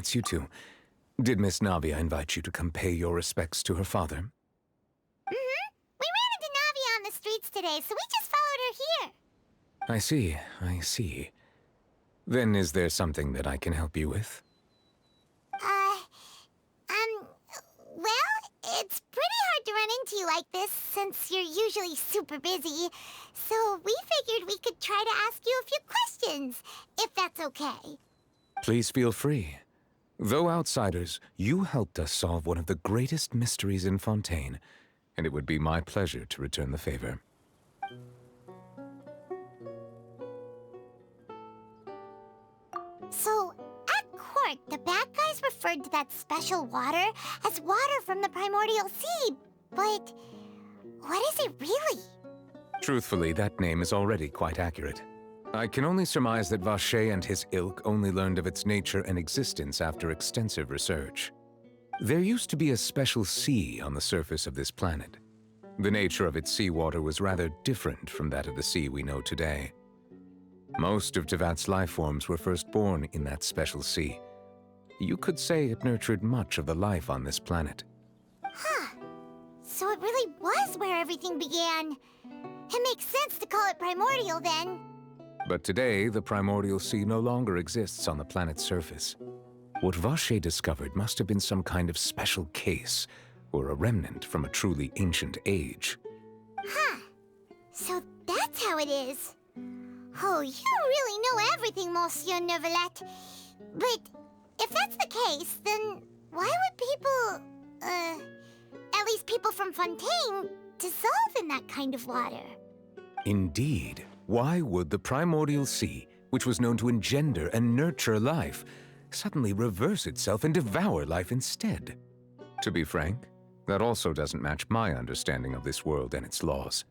it's you two. Did Miss Navia invite you to come pay your respects to her father? Mm-hmm. We ran into Navia on the streets today, so we just followed her here. I see. Then is there something that I can help you with? Well, it's pretty hard to run into you like this since you're usually super busy. So we figured we could try to ask you a few questions, if that's okay. Please feel free. Though outsiders, you helped us solve one of the greatest mysteries in Fontaine, and it would be my pleasure to return the favor. So, at court, the bad guys referred to that special water as water from the primordial sea, but what is it really? Truthfully, that name is already quite accurate. I can only surmise that Vacher and his ilk only learned of its nature and existence after extensive research. There used to be a special sea on the surface of this planet. The nature of its seawater was rather different from that of the sea we know today. Most of Tevat's life forms were first born in that special sea. You could say it nurtured much of the life on this planet. Huh. So it really was where everything began. It makes sense to call it primordial then. But today, the primordial sea no longer exists on the planet's surface. What Vacher discovered must have been some kind of special case, or a remnant from a truly ancient age. Huh. So that's how it is. Oh, you really know everything, Monsieur Neuvillette. But if that's the case, then why would people, at least people from Fontaine, dissolve in that kind of water? Indeed. Why would the primordial sea, which was known to engender and nurture life, suddenly reverse itself and devour life instead? To be frank, that also doesn't match my understanding of this world and its laws.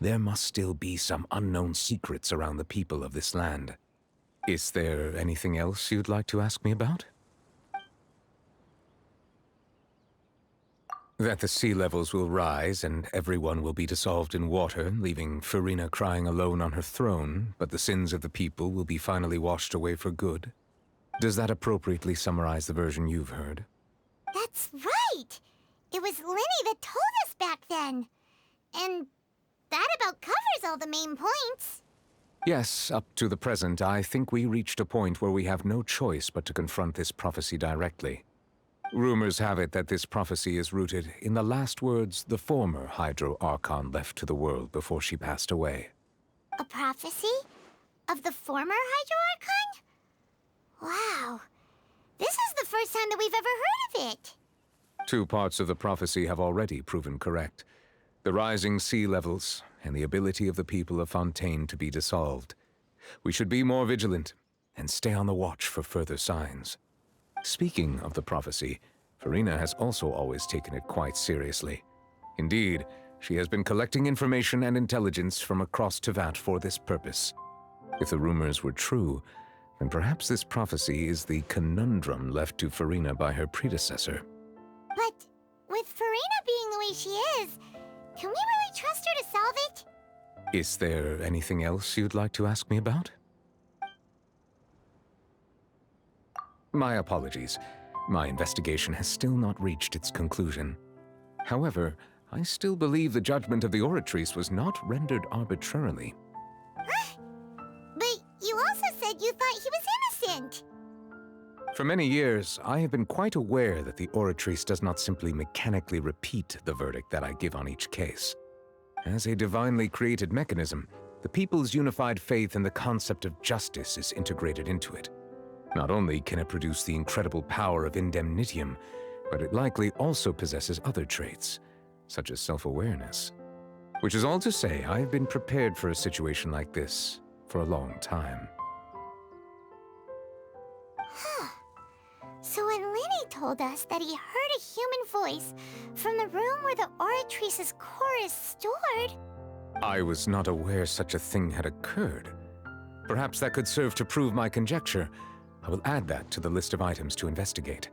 There must still be some unknown secrets around the people of this land. Is there anything else you'd like to ask me about? That the sea levels will rise and everyone will be dissolved in water, leaving Farina crying alone on her throne, but the sins of the people will be finally washed away for good. Does that appropriately summarize the version you've heard? That's right! It was Linny that told us back then. And that about covers all the main points. Yes, up to the present, I think we reached a point where we have no choice but to confront this prophecy directly. Rumors have it that this prophecy is rooted in the last words the former Hydro Archon left to the world before she passed away. A prophecy? Of the former Hydro Archon? Wow. This is the first time that we've ever heard of it. Two parts of the prophecy have already proven correct. The rising sea levels, and the ability of the people of Fontaine to be dissolved. We should be more vigilant, and stay on the watch for further signs. Speaking of the prophecy, Farina has also always taken it quite seriously. Indeed, she has been collecting information and intelligence from across Tevat for this purpose. If the rumors were true, then perhaps this prophecy is the conundrum left to Farina by her predecessor. But with Farina being the way she is, can we really trust her to solve it? Is there anything else you'd like to ask me about? My apologies. My investigation has still not reached its conclusion. However, I still believe the judgment of the Oratrice was not rendered arbitrarily. Huh? But you also said you thought he was innocent. For many years, I have been quite aware that the Oratrice does not simply mechanically repeat the verdict that I give on each case. As a divinely created mechanism, the people's unified faith in the concept of justice is integrated into it. Not only can it produce the incredible power of indemnitium, but it likely also possesses other traits, such as self-awareness. Which is all to say, I have been prepared for a situation like this for a long time. Huh. So when Linny told us that he heard a human voice from the room where the Oratrice's core is stored... I was not aware such a thing had occurred. Perhaps that could serve to prove my conjecture. I will add that to the list of items to investigate.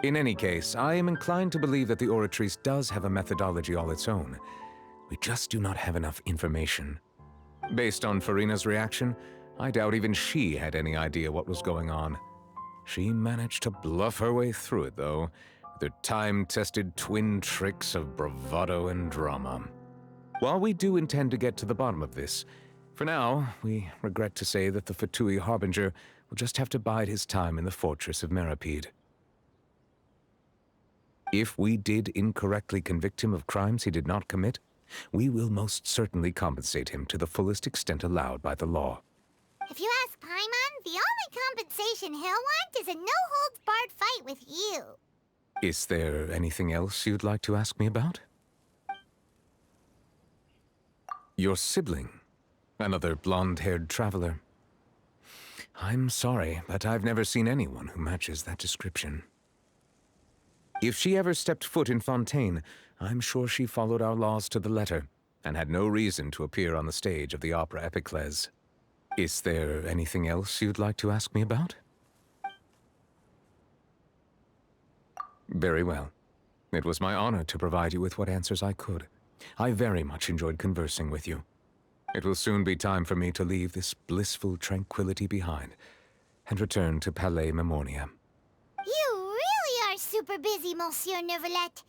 In any case, I am inclined to believe that the Oratrice does have a methodology all its own. We just do not have enough information. Based on Farina's reaction, I doubt even she had any idea what was going on. She managed to bluff her way through it, though, with her time-tested twin tricks of bravado and drama. While we do intend to get to the bottom of this, for now, we regret to say that the Fatui Harbinger will just have to bide his time in the fortress of Meripede. If we did incorrectly convict him of crimes he did not commit, we will most certainly compensate him to the fullest extent allowed by the law. If you ask Paimon, the only compensation he'll want is a no-holds-barred fight with you. Is there anything else you'd like to ask me about? Your sibling, another blonde-haired traveler. I'm sorry, but I've never seen anyone who matches that description. If she ever stepped foot in Fontaine, I'm sure she followed our laws to the letter, and had no reason to appear on the stage of the opera Epiclese. Is there anything else you'd like to ask me about? Very well. It was my honor to provide you with what answers I could. I very much enjoyed conversing with you. It will soon be time for me to leave this blissful tranquility behind and return to Palais Memornia. You really are super busy, Monsieur Neuvillette.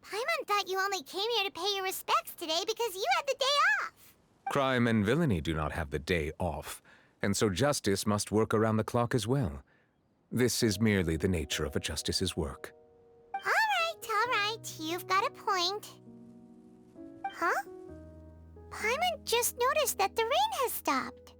Paimon thought you only came here to pay your respects today because you had the day off. Crime and villainy do not have the day off, and so justice must work around the clock as well. This is merely the nature of a justice's work. All right, you've got a point. Huh? Paimon just noticed that the rain has stopped.